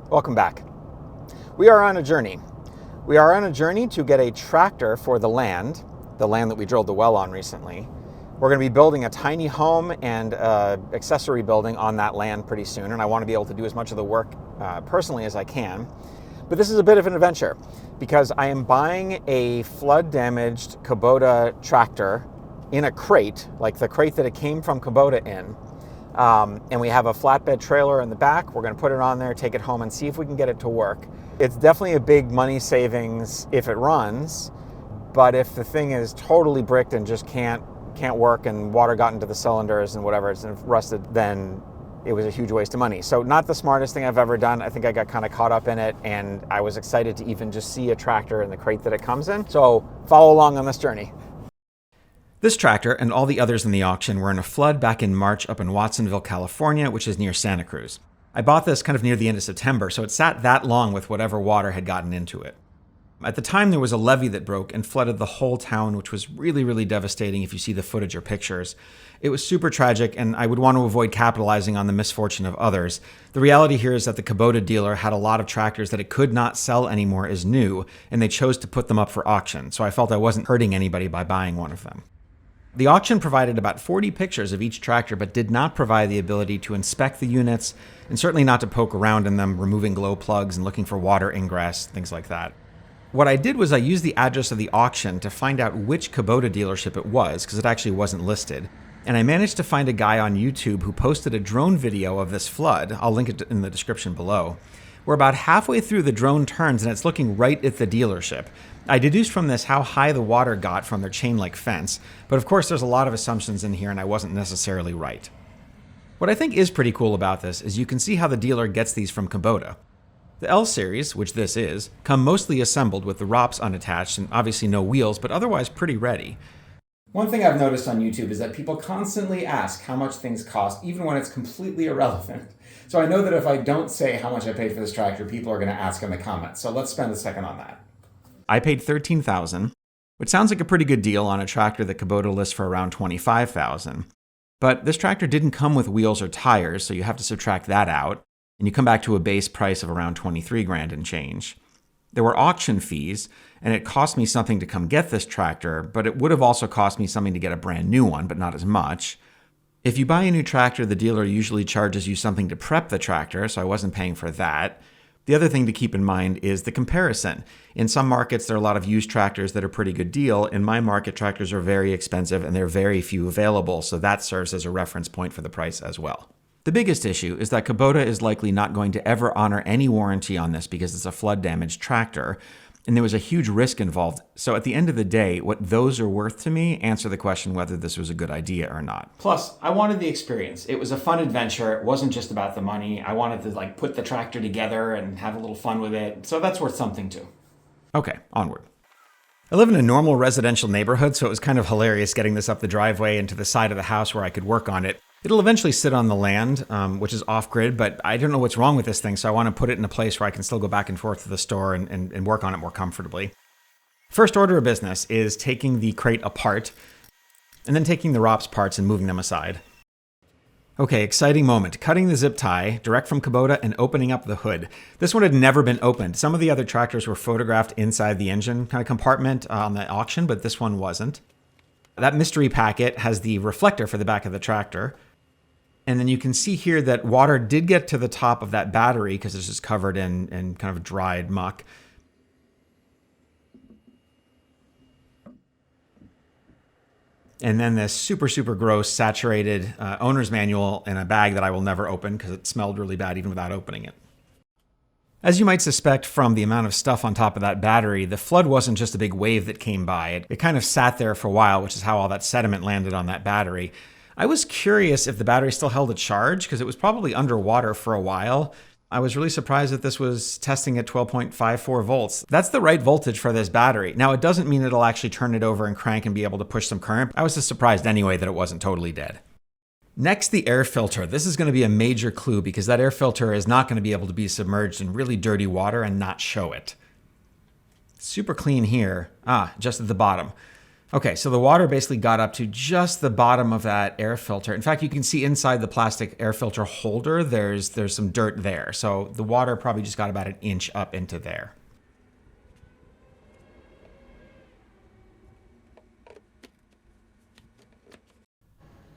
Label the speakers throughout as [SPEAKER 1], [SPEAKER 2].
[SPEAKER 1] Welcome back. We are on a journey. We are on a journey to get a tractor for the land that we drilled the well on recently. We're going to be building a tiny home and accessory building on that land pretty soon, and I want to be able to do as much of the work personally as I can. But this is a bit of an adventure because I am buying a flood-damaged Kubota tractor in a crate, like the crate that it came from Kubota in. And we have a flatbed trailer in the back. We're going to put it on there, take it home, and see if we can get it to work. It's definitely a big money savings if it runs, but if the thing is totally bricked and just can't work and water got into the cylinders and whatever, it's rusted, then it was a huge waste of money. So not the smartest thing I've ever done. I think I got kind of caught up in it, and I was excited to even just see a tractor in the crate that it comes in. So follow along on this journey. This tractor and all the others in the auction were in a flood back in March up in Watsonville, California, which is near Santa Cruz. I bought this kind of near the end of September, so it sat that long with whatever water had gotten into it. At the time, there was a levee that broke and flooded the whole town, which was really, really devastating if you see the footage or pictures. It was super tragic, and I would want to avoid capitalizing on the misfortune of others. The reality here is that the Kubota dealer had a lot of tractors that it could not sell anymore as new, and they chose to put them up for auction, so I felt I wasn't hurting anybody by buying one of them. The auction provided about 40 pictures of each tractor, but did not provide the ability to inspect the units, and certainly not to poke around in them, removing glow plugs and looking for water ingress, things like that. What I did was I used the address of the auction to find out which Kubota dealership it was, because it actually wasn't listed. And I managed to find a guy on YouTube who posted a drone video of this flood. I'll link it in the description below. We're about halfway through the drone turns, and it's looking right at the dealership. I deduced from this how high the water got from their chain-link fence, but of course there's a lot of assumptions in here and I wasn't necessarily right. What I think is pretty cool about this is you can see how the dealer gets these from Kubota. The L series, which this is, come mostly assembled with the ROPS unattached and obviously no wheels, but otherwise pretty ready. One thing I've noticed on YouTube is that people constantly ask how much things cost, even when it's completely irrelevant. So I know that if I don't say how much I paid for this tractor, people are going to ask in the comments. So let's spend a second on that. I paid $13,000, which sounds like a pretty good deal on a tractor that Kubota lists for around $25,000. But this tractor didn't come with wheels or tires, so you have to subtract that out, and you come back to a base price of around $23,000 and change. There were auction fees, and it cost me something to come get this tractor, but it would have also cost me something to get a brand new one, but not as much. If you buy a new tractor, the dealer usually charges you something to prep the tractor, so I wasn't paying for that. The other thing to keep in mind is the comparison. In some markets, there are a lot of used tractors that are a pretty good deal. In my market, tractors are very expensive and there are very few available, so that serves as a reference point for the price as well. The biggest issue is that Kubota is likely not going to ever honor any warranty on this because it's a flood-damaged tractor, and there was a huge risk involved. So at the end of the day, what those are worth to me answer the question whether this was a good idea or not. Plus, I wanted the experience. It was a fun adventure. It wasn't just about the money. I wanted to put the tractor together and have a little fun with it. So that's worth something too. Okay, onward. I live in a normal residential neighborhood, so it was kind of hilarious getting this up the driveway and to the side of the house where I could work on it. It'll eventually sit on the land, which is off-grid, but I don't know what's wrong with this thing, so I want to put it in a place where I can still go back and forth to the store and work on it more comfortably. First order of business is taking the crate apart, and then taking the ROPS parts and moving them aside. Okay, exciting moment. Cutting the zip tie direct from Kubota and opening up the hood. This one had never been opened. Some of the other tractors were photographed inside the engine kind of compartment on the auction, but this one wasn't. That mystery packet has the reflector for the back of the tractor. And then you can see here that water did get to the top of that battery because this is covered in kind of dried muck. And then this super, super gross saturated owner's manual in a bag that I will never open because it smelled really bad even without opening it. As you might suspect from the amount of stuff on top of that battery, the flood wasn't just a big wave that came by. It kind of sat there for a while, which is how all that sediment landed on that battery. I was curious if the battery still held a charge because it was probably underwater for a while. I was really surprised that this was testing at 12.54 volts. That's the right voltage for this battery. Now, it doesn't mean it'll actually turn it over and crank and be able to push some current. I was just surprised anyway that it wasn't totally dead. Next, the air filter. This is going to be a major clue because that air filter is not going to be able to be submerged in really dirty water and not show it. Super clean here. Just at the bottom. Okay, so the water basically got up to just the bottom of that air filter. In fact, you can see inside the plastic air filter holder, there's some dirt there. So the water probably just got about an inch up into there.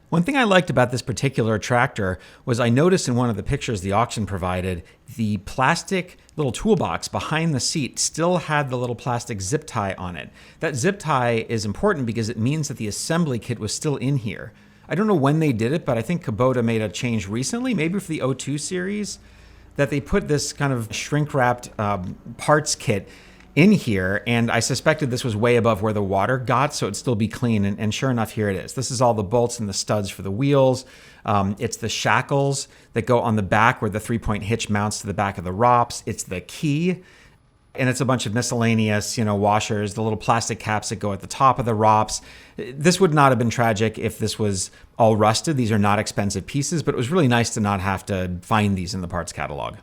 [SPEAKER 1] One thing I liked about this particular tractor was I noticed in one of the pictures the auction provided, the plastic little toolbox behind the seat still had the little plastic zip tie on it. That zip tie is important because it means that the assembly kit was still in here. I don't know when they did it, but I think Kubota made a change recently, maybe for the 02 series, that they put this kind of shrink-wrapped parts kit in here, and I suspected this was way above where the water got, so it'd still be clean, and sure enough, here it is. This is all the bolts and the studs for the wheels. It's the shackles that go on the back where the 3-point hitch mounts to the back of the ROPS. It's the key, and it's a bunch of miscellaneous, washers, the little plastic caps that go at the top of the ROPS. This would not have been tragic if this was all rusted. These are not expensive pieces, but it was really nice to not have to find these in the parts catalog.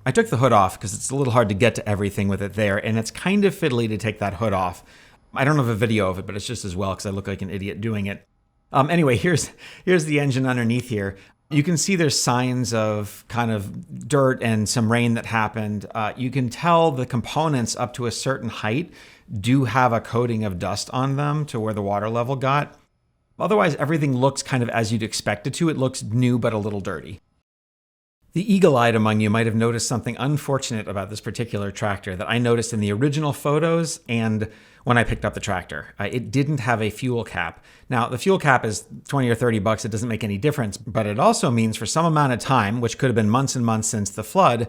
[SPEAKER 1] I took the hood off because it's a little hard to get to everything with it there, and it's kind of fiddly to take that hood off. I don't have a video of it, but it's just as well because I look like an idiot doing it. Anyway, here's the engine underneath here. You can see there's signs of kind of dirt and some rain that happened. You can tell the components up to a certain height do have a coating of dust on them to where the water level got. Otherwise, everything looks kind of as you'd expect it to. It looks new but a little dirty. The eagle-eyed among you might have noticed something unfortunate about this particular tractor that I noticed in the original photos and when I picked up the tractor. It didn't have a fuel cap. Now, the fuel cap is 20 or 30 bucks. It doesn't make any difference, but it also means for some amount of time, which could have been months and months since the flood,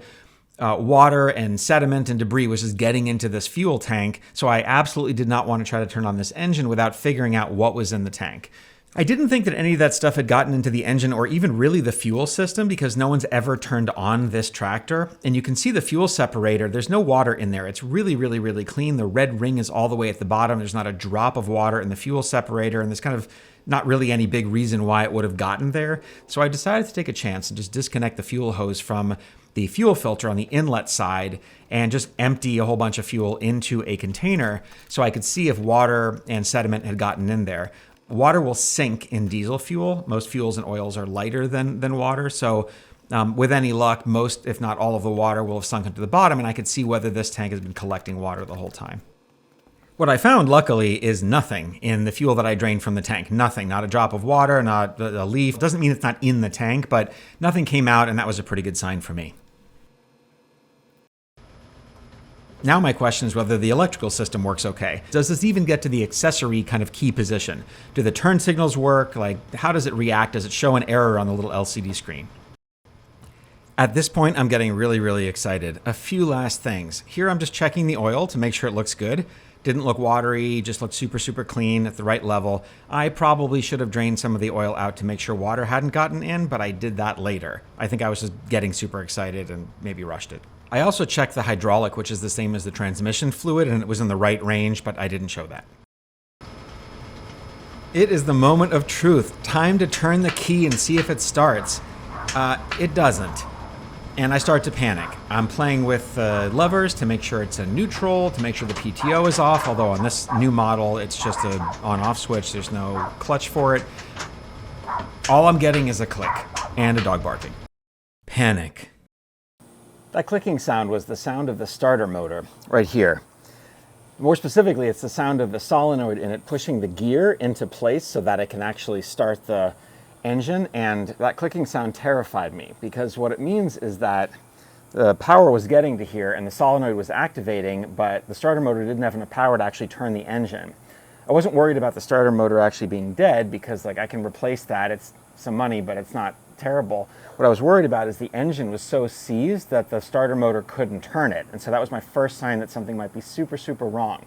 [SPEAKER 1] water and sediment and debris was just getting into this fuel tank. So I absolutely did not want to try to turn on this engine without figuring out what was in the tank. I didn't think that any of that stuff had gotten into the engine or even really the fuel system because no one's ever turned on this tractor. And you can see the fuel separator. There's no water in there. It's really, really, really clean. The red ring is all the way at the bottom. There's not a drop of water in the fuel separator. And there's kind of not really any big reason why it would have gotten there. So I decided to take a chance and just disconnect the fuel hose from the fuel filter on the inlet side and just empty a whole bunch of fuel into a container so I could see if water and sediment had gotten in there. Water will sink in diesel fuel. Most fuels and oils are lighter than water. So with any luck, most, if not all of the water will have sunk into the bottom, and I could see whether this tank has been collecting water the whole time. What I found, luckily, is nothing in the fuel that I drained from the tank. Nothing, not a drop of water, not a leaf. Doesn't mean it's not in the tank, but nothing came out, and that was a pretty good sign for me. Now my question is whether the electrical system works okay. Does this even get to the accessory kind of key position? Do the turn signals work? Like, how does it react? Does it show an error on the little LCD screen? At this point, I'm getting really, really excited. A few last things. Here I'm just checking the oil to make sure it looks good. Didn't look watery, just looked super, super clean at the right level. I probably should have drained some of the oil out to make sure water hadn't gotten in, but I did that later. I think I was just getting super excited and maybe rushed it. I also checked the hydraulic, which is the same as the transmission fluid, and it was in the right range, but I didn't show that. It is the moment of truth. Time to turn the key and see if it starts. It doesn't. And I start to panic. I'm playing with levers to make sure it's a neutral, to make sure the PTO is off, although on this new model, it's just an on-off switch. There's no clutch for it. All I'm getting is a click and a dog barking. Panic. That clicking sound was the sound of the starter motor right here. More specifically, it's the sound of the solenoid in it pushing the gear into place so that it can actually start the engine. And that clicking sound terrified me because what it means is that the power was getting to here and the solenoid was activating, but the starter motor didn't have enough power to actually turn the engine. I wasn't worried about the starter motor actually being dead because I can replace that. It's some money, but it's not terrible. What I was worried about is the engine was so seized that the starter motor couldn't turn it. And so that was my first sign that something might be super, super wrong.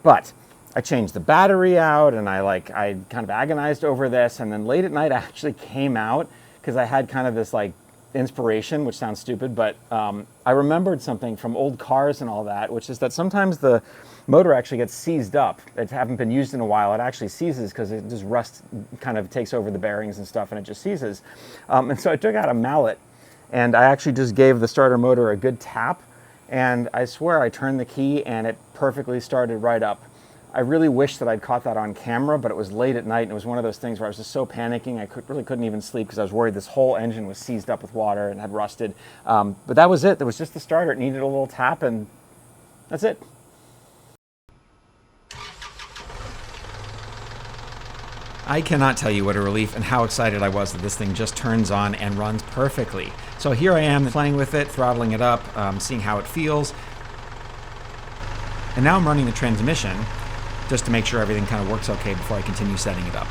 [SPEAKER 1] But I changed the battery out and I kind of agonized over this. And then late at night, I actually came out because I had kind of this inspiration, which sounds stupid, but I remembered something from old cars and all that, which is that sometimes the motor actually gets seized up. It haven't been used in a while. It actually seizes because it just rust kind of takes over the bearings and stuff and it just seizes. And so I took out a mallet and I actually just gave the starter motor a good tap and I swear I turned the key and it perfectly started right up. I really wish that I'd caught that on camera, but it was late at night, and it was one of those things where I was just so panicking, I really couldn't even sleep because I was worried this whole engine was seized up with water and had rusted. But that was it. There was just the starter. It needed a little tap, and that's it. I cannot tell you what a relief and how excited I was that this thing just turns on and runs perfectly. So here I am playing with it, throttling it up, seeing how it feels. And now I'm running the transmission just to make sure everything kind of works okay before I continue setting it up.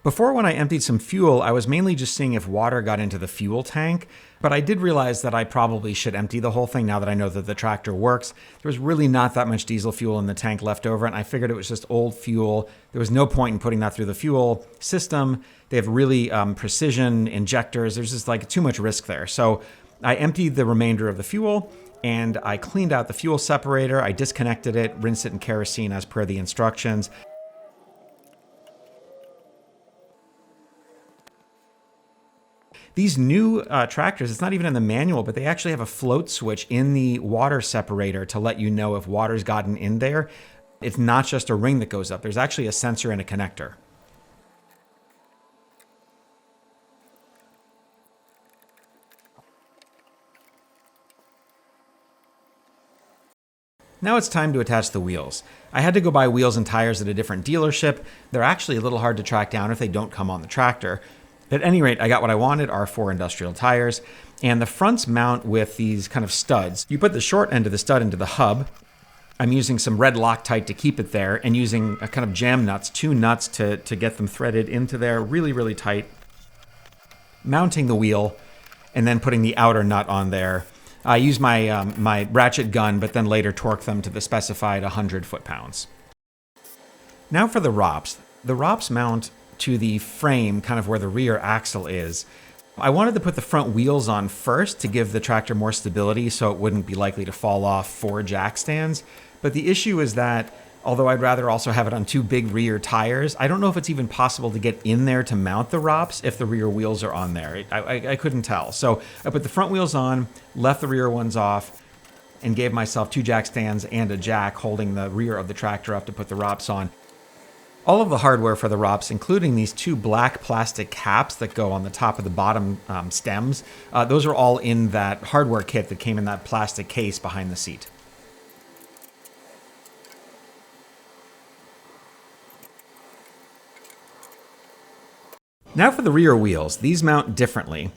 [SPEAKER 1] Before, when I emptied some fuel, I was mainly just seeing if water got into the fuel tank, but I did realize that I probably should empty the whole thing now that I know that the tractor works. There was really not that much diesel fuel in the tank left over, and I figured it was just old fuel. There was no point in putting that through the fuel system. They have really precision injectors. There's just like too much risk there. So I emptied the remainder of the fuel, and I cleaned out the fuel separator. I disconnected it, rinsed it in kerosene as per the instructions. These new tractors, it's not even in the manual, but they actually have a float switch in the water separator to let you know if water's gotten in there. It's not just a ring that goes up. There's actually a sensor and a connector. Now it's time to attach the wheels. I had to go buy wheels and tires at a different dealership. They're actually a little hard to track down if they don't come on the tractor. At any rate, I got what I wanted, our 4 industrial tires, and the fronts mount with these kind of studs. You put the short end of the stud into the hub. I'm using some red Loctite to keep it there, and using a kind of jam nuts, 2 nuts to get them threaded into there really, really tight. Mounting the wheel, and then putting the outer nut on there. I use my, my ratchet gun, but then later torque them to the specified 100 foot-pounds. Now for the ROPS. The ROPS mount to the frame, kind of where the rear axle is. I wanted to put the front wheels on first to give the tractor more stability so it wouldn't be likely to fall off 4 jack stands. But the issue is that, although I'd rather also have it on 2 big rear tires, I don't know if it's even possible to get in there to mount the ROPS if the rear wheels are on there. I couldn't tell. So I put the front wheels on, left the rear ones off, and gave myself 2 jack stands and a jack holding the rear of the tractor up to put the ROPS on. All of the hardware for the ROPS, including these 2 black plastic caps that go on the top of the bottom stems, those are all in that hardware kit that came in that plastic case behind the seat. Now for the rear wheels. These mount differently.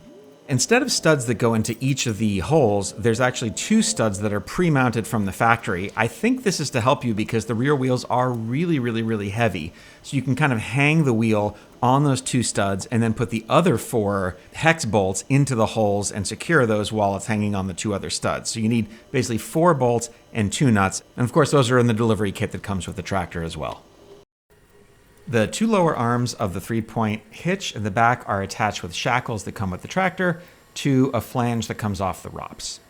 [SPEAKER 1] Instead of studs that go into each of the holes, there's actually 2 studs that are pre-mounted from the factory. I think this is to help you because the rear wheels are really, really, really heavy. So you can kind of hang the wheel on those 2 studs and then put the other 4 hex bolts into the holes and secure those while it's hanging on the 2 other studs. So you need basically 4 bolts and 2 nuts. And of course, those are in the delivery kit that comes with the tractor as well. The 2 lower arms of the 3-point hitch in the back are attached with shackles that come with the tractor to a flange that comes off the ROPS.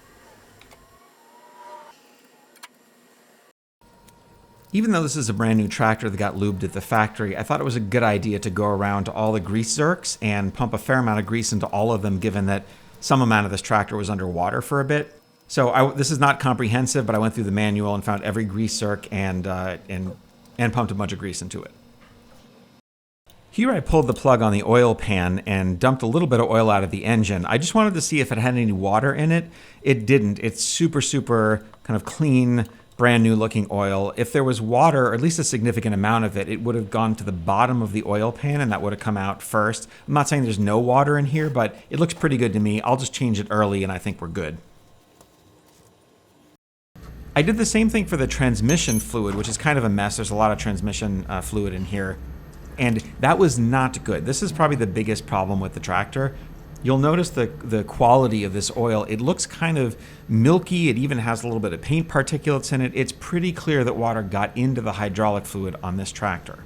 [SPEAKER 1] Even though this is a brand new tractor that got lubed at the factory, I thought it was a good idea to go around to all the grease zerks and pump a fair amount of grease into all of them, given that some amount of this tractor was underwater for a bit. So this is not comprehensive, but I went through the manual and found every grease zerk and pumped a bunch of grease into it. Here I pulled the plug on the oil pan and dumped a little bit of oil out of the engine. I just wanted to see if it had any water in it. It didn't. It's super, super kind of clean, brand new looking oil. If there was water, or at least a significant amount of it, it would have gone to the bottom of the oil pan and that would have come out first. I'm not saying there's no water in here, but it looks pretty good to me. I'll just change it early and I think we're good. I did the same thing for the transmission fluid, which is kind of a mess. There's a lot of transmission fluid in here. And that was not good. This is probably the biggest problem with the tractor. You'll notice the quality of this oil. It looks kind of milky. It even has a little bit of paint particulates in it. It's pretty clear that water got into the hydraulic fluid on this tractor.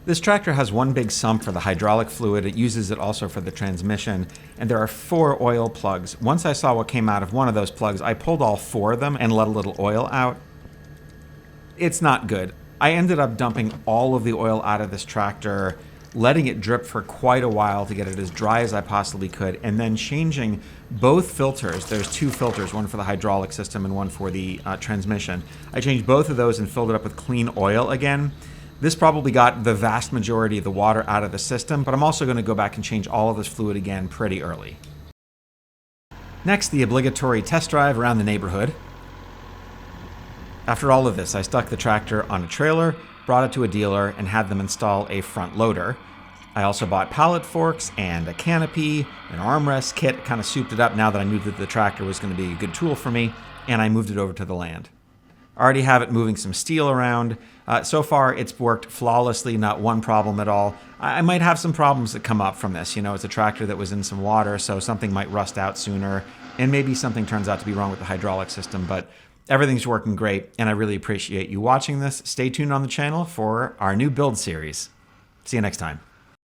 [SPEAKER 1] This tractor has 1 big sump for the hydraulic fluid. It uses it also for the transmission. And there are 4 oil plugs. Once I saw what came out of one of those plugs, I pulled all 4 of them and let a little oil out. It's not good. I ended up dumping all of the oil out of this tractor letting it drip for quite a while to get it as dry as I possibly could, and then changing both filters. There's two filters, one for the hydraulic system and one for the transmission. I changed both of those and filled it up with clean oil again. This probably got the vast majority of the water out of the system, but I'm also going to go back and change all of this fluid again pretty early. Next, the obligatory test drive around the neighborhood. After all of this, I stuck the tractor on a trailer, brought it to a dealer, and had them install a front loader. I also bought pallet forks and a canopy, an armrest kit, kind of souped it up now that I knew that the tractor was going to be a good tool for me, and I moved it over to the land. I already have it moving some steel around. So far, it's worked flawlessly, not one problem at all. I might have some problems that come up from this. You know, it's a tractor that was in some water, so something might rust out sooner, and maybe something turns out to be wrong with the hydraulic system, but everything's working great, and I really appreciate you watching this. Stay tuned on the channel for our new build series. See you next time.